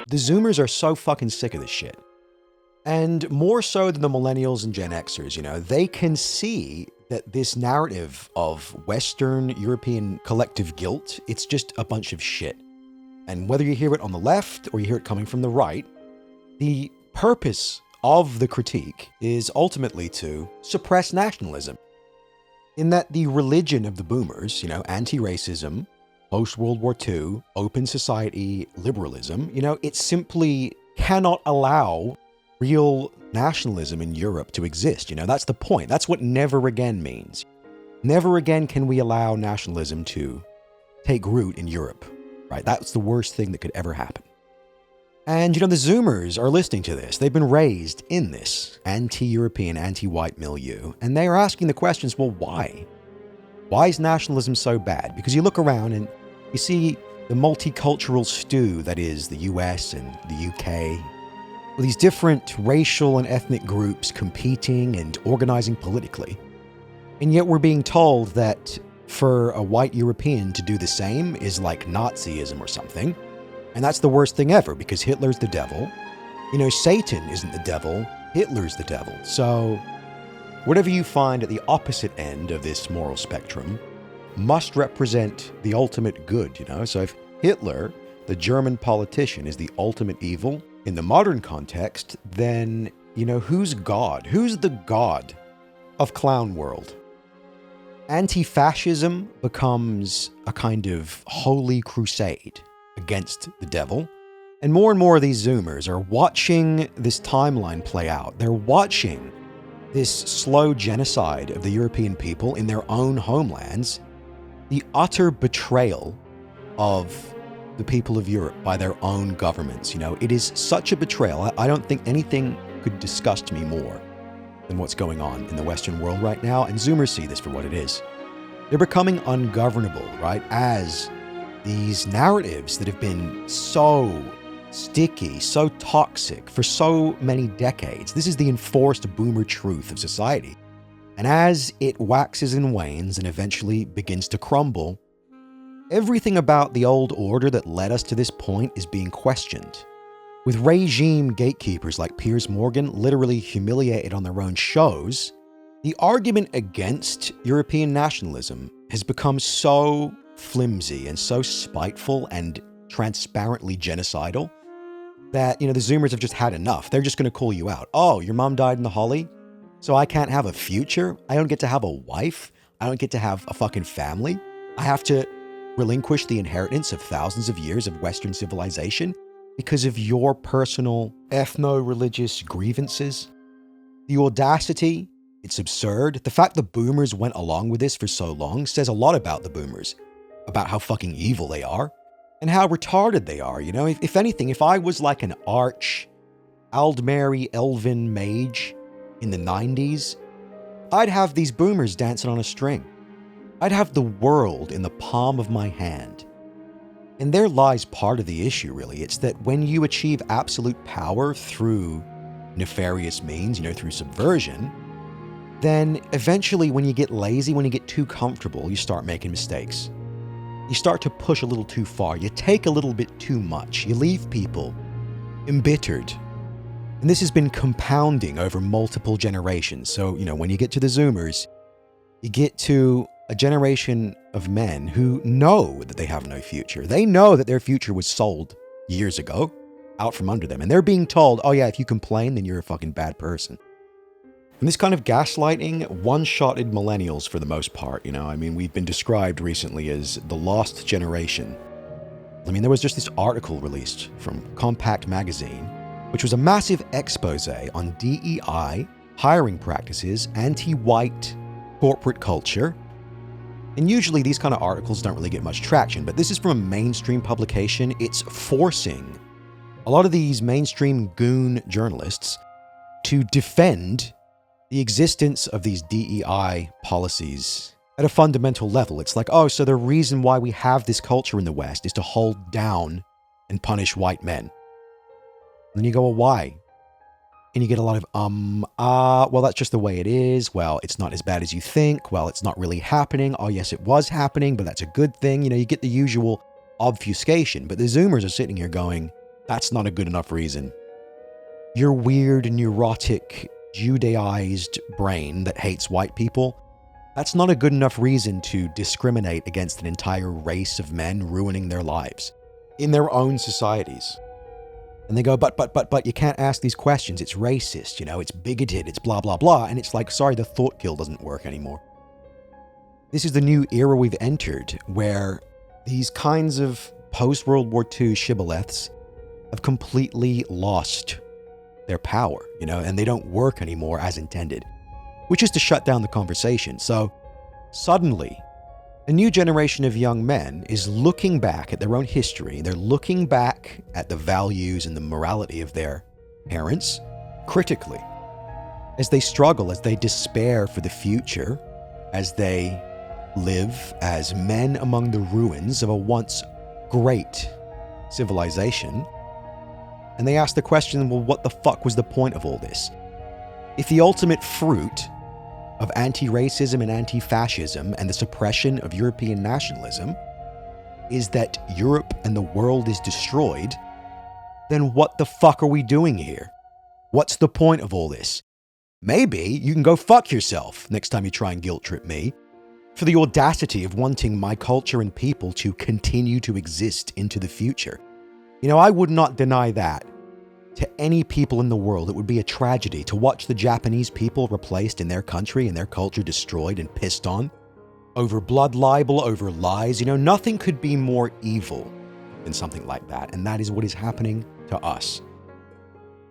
The Zoomers are so fucking sick of this shit. And more so than the millennials and Gen Xers, they can see that this narrative of Western European collective guilt, it's just a bunch of shit. And whether you hear it on the left or you hear it coming from the right, the purpose of the critique is ultimately to suppress nationalism. In that the religion of the boomers, anti-racism, post-World War II, open society, liberalism, it simply cannot allow real nationalism in Europe to exist. That's the point. That's what never again means. Never again can we allow nationalism to take root in Europe, right? That's the worst thing that could ever happen. And, the Zoomers are listening to this. They've been raised in this anti-European, anti-white milieu, and they are asking the questions, well, why? Why is nationalism so bad? Because you look around and you see the multicultural stew that is the US and the UK, with these different racial and ethnic groups competing and organizing politically. And yet we're being told that for a white European to do the same is like Nazism or something. And that's the worst thing ever, because Hitler's the devil. Satan isn't the devil, Hitler's the devil. So whatever you find at the opposite end of this moral spectrum must represent the ultimate good, So if Hitler, the German politician, is the ultimate evil in the modern context, then, who's God? Who's the God of Clown World? Anti-fascism becomes a kind of holy crusade against the devil. And more of these Zoomers are watching this timeline play out. They're watching this slow genocide of the European people in their own homelands, the utter betrayal of the people of Europe by their own governments. It is such a betrayal. I don't think anything could disgust me more than what's going on in the Western world right now, and Zoomers see this for what it is. They're becoming ungovernable, right? As these narratives that have been so sticky, so toxic for so many decades. This is the enforced boomer truth of society. And as it waxes and wanes and eventually begins to crumble, everything about the old order that led us to this point is being questioned. With regime gatekeepers like Piers Morgan literally humiliated on their own shows, the argument against European nationalism has become so flimsy and so spiteful and transparently genocidal that, the Zoomers have just had enough. They're just going to call you out. Oh, your mom died in the Holly? So I can't have a future? I don't get to have a wife? I don't get to have a fucking family? I have to relinquish the inheritance of thousands of years of Western civilization because of your personal ethno-religious grievances? The audacity, it's absurd. The fact the boomers went along with this for so long says a lot about the boomers, about how fucking evil they are and how retarded they are. If anything, if I was like an arch Aldmeri elven mage in the 90s, I'd have these boomers dancing on a string. I'd have the world in the palm of my hand. And there lies part of the issue, really. It's that when you achieve absolute power through nefarious means, through subversion, then eventually when you get lazy, when you get too comfortable, you start making mistakes. You start to push a little too far. You take a little bit too much. You leave people embittered. And this has been compounding over multiple generations. So, when you get to the Zoomers, you get to a generation of men who know that they have no future. They know that their future was sold years ago, out from under them. And they're being told, oh yeah, if you complain, then you're a fucking bad person. And this kind of gaslighting one-shotted millennials for the most part. We've been described recently as the lost generation. There was just this article released from Compact Magazine, which was a massive expose on DEI, hiring practices, anti-white corporate culture. And usually these kind of articles don't really get much traction, but this is from a mainstream publication. It's forcing a lot of these mainstream goon journalists to defend the existence of these DEI policies at a fundamental level. It's like, oh, so the reason why we have this culture in the West is to hold down and punish white men. And then you go, well, why? And you get a lot of, well, that's just the way it is. Well, it's not as bad as you think. Well, it's not really happening. Oh, yes, it was happening, but that's a good thing. You get the usual obfuscation. But the Zoomers are sitting here going, That's not a good enough reason. Your weird, neurotic, Judaized brain that hates white people, that's not a good enough reason to discriminate against an entire race of men ruining their lives in their own societies. And they go, but you can't ask these questions. It's racist, it's bigoted, it's blah, blah, blah. And it's like, sorry, the thought kill doesn't work anymore. This is the new era we've entered where these kinds of post-World War II shibboleths have completely lost their power, and they don't work anymore as intended, which is to shut down the conversation. So suddenly, a new generation of young men is looking back at their own history. They're looking back at the values and the morality of their parents critically as they struggle, as they despair for the future, as they live as men among the ruins of a once great civilization. And they ask the question, well, what the fuck was the point of all this? If the ultimate fruit of anti-racism and anti-fascism and the suppression of European nationalism is that Europe and the world is destroyed, then what the fuck are we doing here? What's the point of all this? Maybe you can go fuck yourself next time you try and guilt trip me for the audacity of wanting my culture and people to continue to exist into the future. I would not deny that to any people in the world. It would be a tragedy to watch the Japanese people replaced in their country and their culture destroyed and pissed on over blood libel, over lies. Nothing could be more evil than something like that. And that is what is happening to us.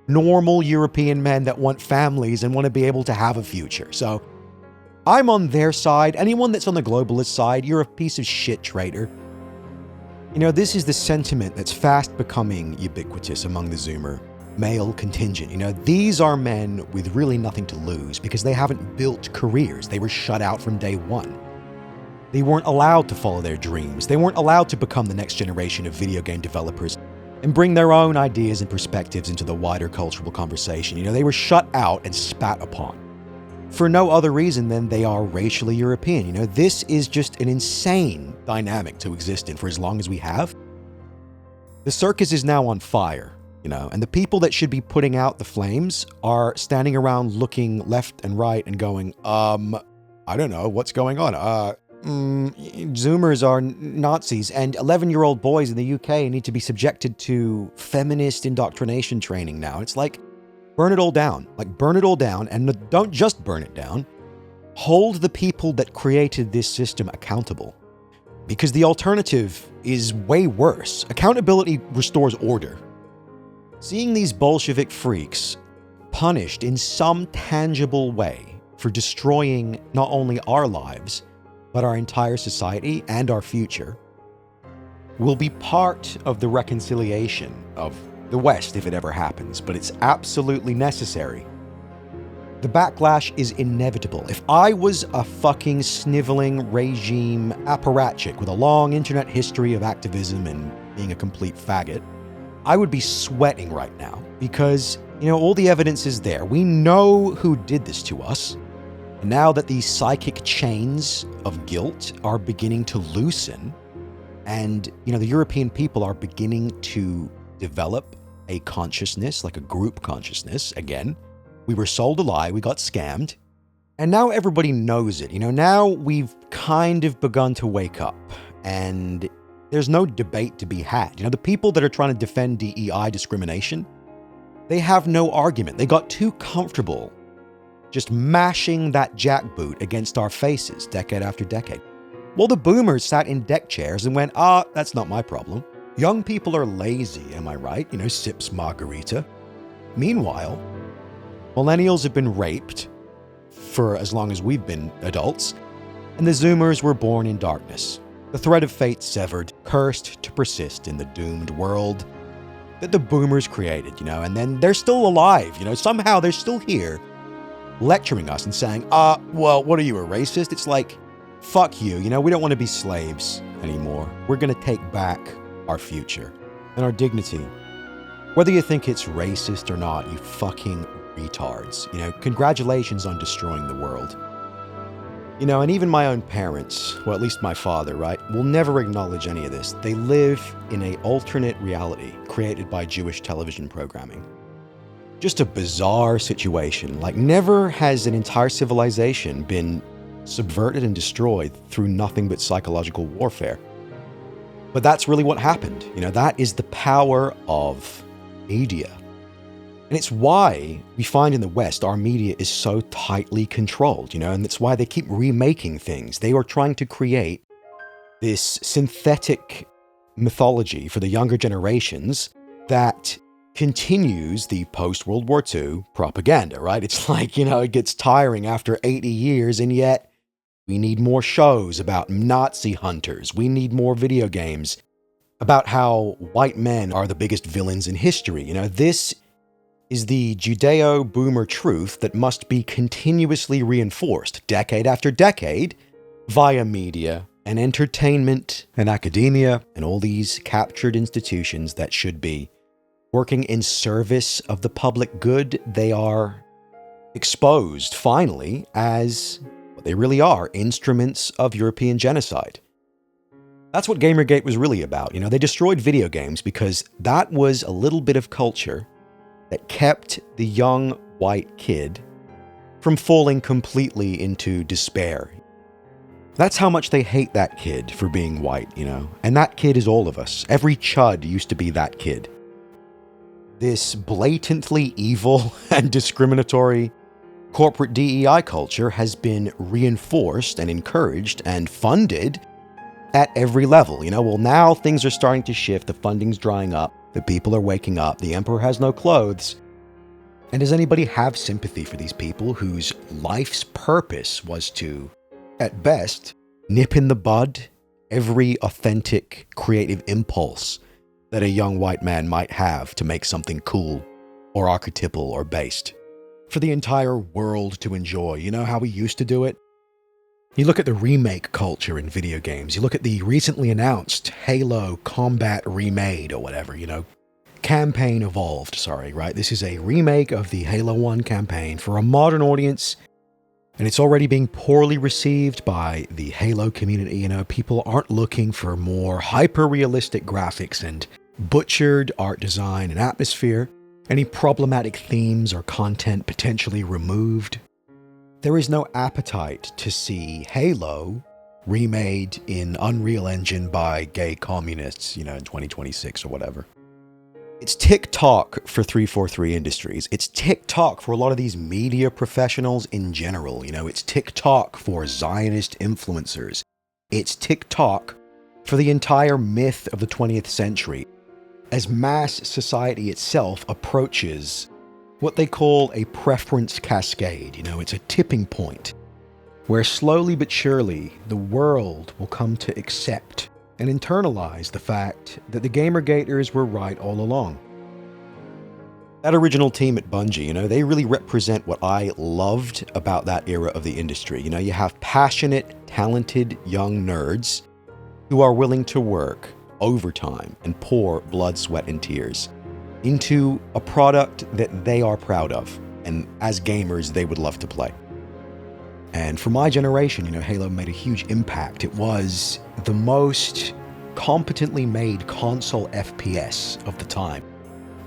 Normal European men that want families and want to be able to have a future. So I'm on their side. Anyone that's on the globalist side, you're a piece of shit traitor. This is the sentiment that's fast becoming ubiquitous among the Zoomer male contingent. These are men with really nothing to lose because they haven't built careers. They were shut out from day one. They weren't allowed to follow their dreams. They weren't allowed to become the next generation of video game developers and bring their own ideas and perspectives into the wider cultural conversation. They were shut out and spat upon for no other reason than they are racially European. This is just an insane dynamic to exist in for as long as we have. The circus is now on fire, and the people that should be putting out the flames are standing around looking left and right and going, I don't know, what's going on? Zoomers are Nazis, and 11-year-old boys in the UK need to be subjected to feminist indoctrination training now. It's like, burn it all down. Burn it all down, and don't just burn it down. Hold the people that created this system accountable. Because the alternative is way worse. Accountability restores order. Seeing these Bolshevik freaks punished in some tangible way for destroying not only our lives, but our entire society and our future, will be part of the reconciliation of the West if it ever happens, but it's absolutely necessary. The backlash is inevitable. If I was a fucking sniveling regime apparatchik with a long internet history of activism and being a complete faggot, I would be sweating right now because, all the evidence is there. We know who did this to us. And now that these psychic chains of guilt are beginning to loosen and, the European people are beginning to develop a consciousness, like a group consciousness. Again, we were sold a lie, we got scammed, and now everybody knows it. Now we've kind of begun to wake up, and there's no debate to be had. The people that are trying to defend DEI discrimination, they have no argument. They got too comfortable just mashing that jackboot against our faces decade after decade. Well, the boomers sat in deck chairs and went, that's not my problem. Young people are lazy, am I right? Sips margarita. Meanwhile, millennials have been raped for as long as we've been adults, and the Zoomers were born in darkness. The thread of fate severed, cursed to persist in the doomed world that the boomers created, and then they're still alive, somehow they're still here lecturing us and saying, well, what are you, a racist? It's like, fuck you, we don't want to be slaves anymore. We're going to take back our future and our dignity. Whether you think it's racist or not, you fucking retards. Congratulations on destroying the world. And even my own parents, well, at least my father, right, will never acknowledge any of this. They live in an alternate reality created by Jewish television programming. Just a bizarre situation. Like, never has an entire civilization been subverted and destroyed through nothing but psychological warfare. But that's really what happened. That is the power of media. And it's why we find in the West our media is so tightly controlled, and it's why they keep remaking things. They are trying to create this synthetic mythology for the younger generations that continues the post-World War II propaganda, right? It's like, it gets tiring after 80 years, and yet we need more shows about Nazi hunters. We need more video games about how white men are the biggest villains in history. This is the Judeo-boomer truth that must be continuously reinforced decade after decade via media and entertainment and academia and all these captured institutions that should be working in service of the public good. They are exposed, finally, as what they really are, instruments of European genocide. That's what Gamergate was really about. They destroyed video games because that was a little bit of culture that kept the young white kid from falling completely into despair. That's how much they hate that kid for being white, And that kid is all of us. Every chud used to be that kid. This blatantly evil and discriminatory corporate DEI culture has been reinforced and encouraged and funded at every level. Well, now things are starting to shift. The funding's drying up. The people are waking up. The emperor has no clothes. And does anybody have sympathy for these people whose life's purpose was to, at best, nip in the bud every authentic creative impulse that a young white man might have to make something cool or archetypal or based for the entire world to enjoy? You know how we used to do it? You look at the remake culture in video games. You look at the recently announced Halo Combat Remade or whatever, Campaign Evolved, right? This is a remake of the Halo 1 campaign for a modern audience, and it's already being poorly received by the Halo community. People aren't looking for more hyper-realistic graphics and butchered art design and atmosphere, any problematic themes or content potentially removed. There is no appetite to see Halo remade in Unreal Engine by gay communists, in 2026 or whatever. It's TikTok for 343 Industries. It's TikTok for a lot of these media professionals in general. It's TikTok for Zionist influencers. It's TikTok for the entire myth of the 20th century, as mass society itself approaches what they call a preference cascade. It's a tipping point where slowly but surely the world will come to accept and internalize the fact that the Gamergaters were right all along. That original team at Bungie, they really represent what I loved about that era of the industry. You have passionate, talented young nerds who are willing to work overtime and pour blood, sweat, and tears into a product that they are proud of, and as gamers, they would love to play. And for my generation, Halo made a huge impact. It was the most competently made console FPS of the time.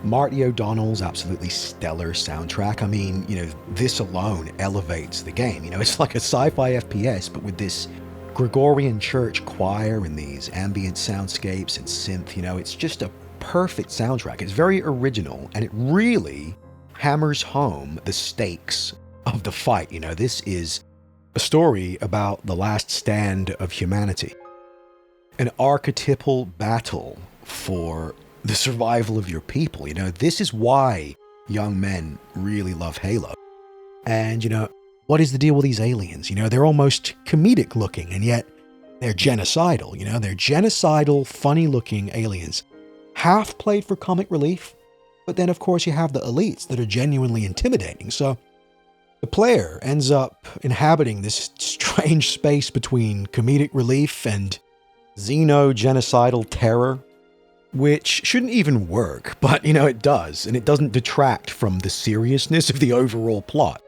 Marty O'Donnell's absolutely stellar soundtrack. This alone elevates the game. It's like a sci-fi FPS, but with this Gregorian church choir and these ambient soundscapes and synth. It's just a perfect soundtrack. It's very original, and it really hammers home the stakes of the fight. This is a story about the last stand of humanity, an archetypal battle for the survival of your people. This is why young men really love Halo. And, what is the deal with these aliens? They're almost comedic looking, and yet they're genocidal. They're genocidal, funny looking aliens. Half played for comic relief, but then of course you have the elites that are genuinely intimidating. So the player ends up inhabiting this strange space between comedic relief and xeno-genocidal terror, which shouldn't even work, but it does, and it doesn't detract from the seriousness of the overall plot.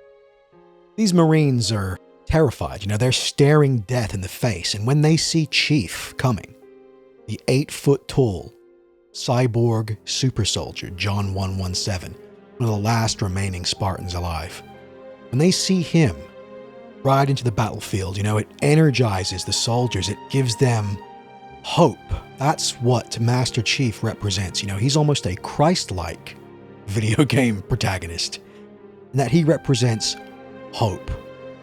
These Marines are terrified. They're staring death in the face. And when they see Chief coming, the 8-foot-tall cyborg super soldier, John 117, one of the last remaining Spartans alive, when they see him ride into the battlefield, it energizes the soldiers. It gives them hope. That's what Master Chief represents. He's almost a Christ-like video game protagonist, and that he represents hope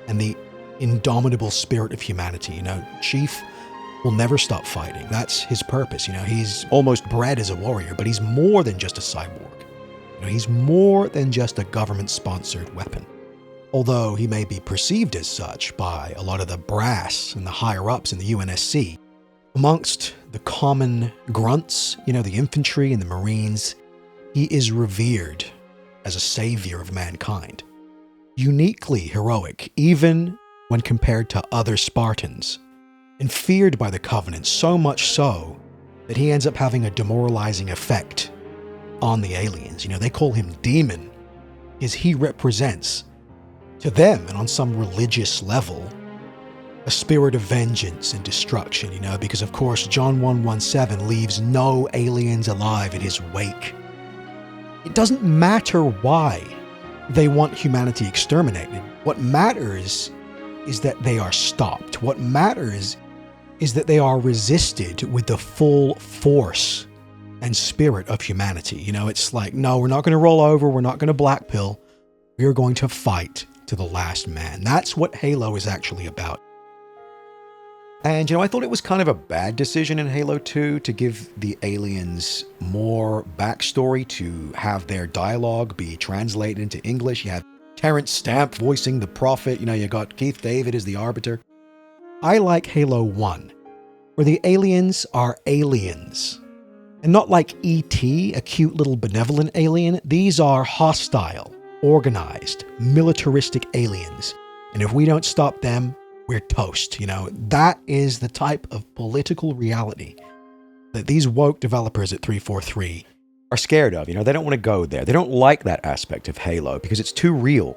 and the indomitable spirit of humanity. Chief will never stop fighting. That's his purpose. He's almost bred as a warrior, but he's more than just a cyborg. He's more than just a government-sponsored weapon. Although he may be perceived as such by a lot of the brass and the higher-ups in the UNSC, amongst the common grunts, the infantry and the Marines, he is revered as a savior of mankind. Uniquely heroic, even when compared to other Spartans, and feared by the Covenant so much so that he ends up having a demoralizing effect on the aliens. They call him Demon, because he represents, to them and on some religious level, a spirit of vengeance and destruction, because of course John 117 leaves no aliens alive in his wake. It doesn't matter why they want humanity exterminated. What matters is that they are stopped. What matters is that they are resisted with the full force and spirit of humanity. It's like, no, we're not going to roll over. We're not going to black pill. We are going to fight to the last man. That's what Halo is actually about. And, I thought it was kind of a bad decision in Halo 2 to give the aliens more backstory, to have their dialogue be translated into English. You have Terrence Stamp voicing the Prophet. You got Keith David as the Arbiter. I like Halo 1, where the aliens are aliens. And not like E.T., a cute little benevolent alien. These are hostile, organized, militaristic aliens. And if we don't stop them, we're toast. That is the type of political reality that these woke developers at 343 are scared of. They don't want to go there. They don't like that aspect of Halo because it's too real,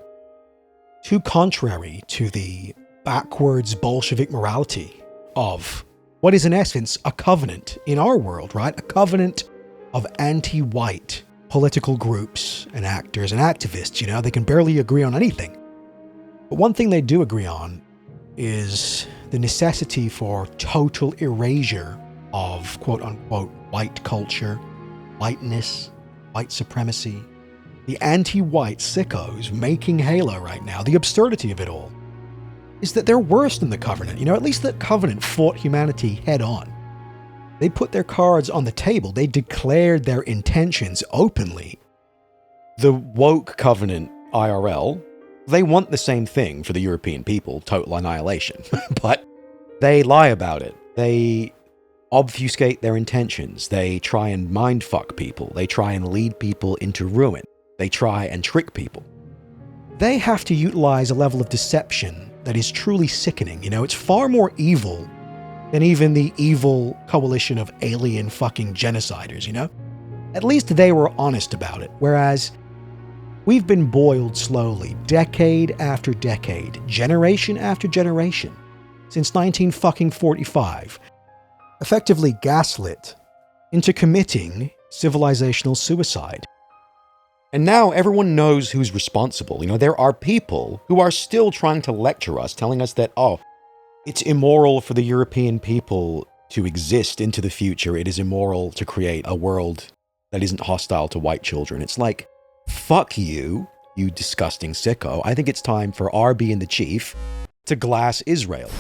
too contrary to the backwards Bolshevik morality of what is in essence a covenant in our world, right? A covenant of anti-white political groups and actors and activists. They can barely agree on anything. But one thing they do agree on is the necessity for total erasure of quote-unquote white culture, whiteness, white supremacy, the anti-white sickos making Halo right now. The absurdity of it all is that they're worse than the Covenant. At least the Covenant fought humanity head on. They put their cards on the table. They declared their intentions openly. The woke Covenant IRL, they want the same thing for the European people, total annihilation. But they lie about it. They obfuscate their intentions. They try and mindfuck people. They try and lead people into ruin. They try and trick people. They have to utilize a level of deception that is truly sickening. It's far more evil than even the evil coalition of alien fucking genociders, At least they were honest about it. Whereas we've been boiled slowly, decade after decade, generation after generation, since 1945, effectively gaslit into committing civilizational suicide. And now everyone knows who's responsible. There are people who are still trying to lecture us, telling us that, it's immoral for the European people to exist into the future. It is immoral to create a world that isn't hostile to white children. It's like, fuck you, you disgusting sicko. I think it's time for RB and the Chief to glass Israel.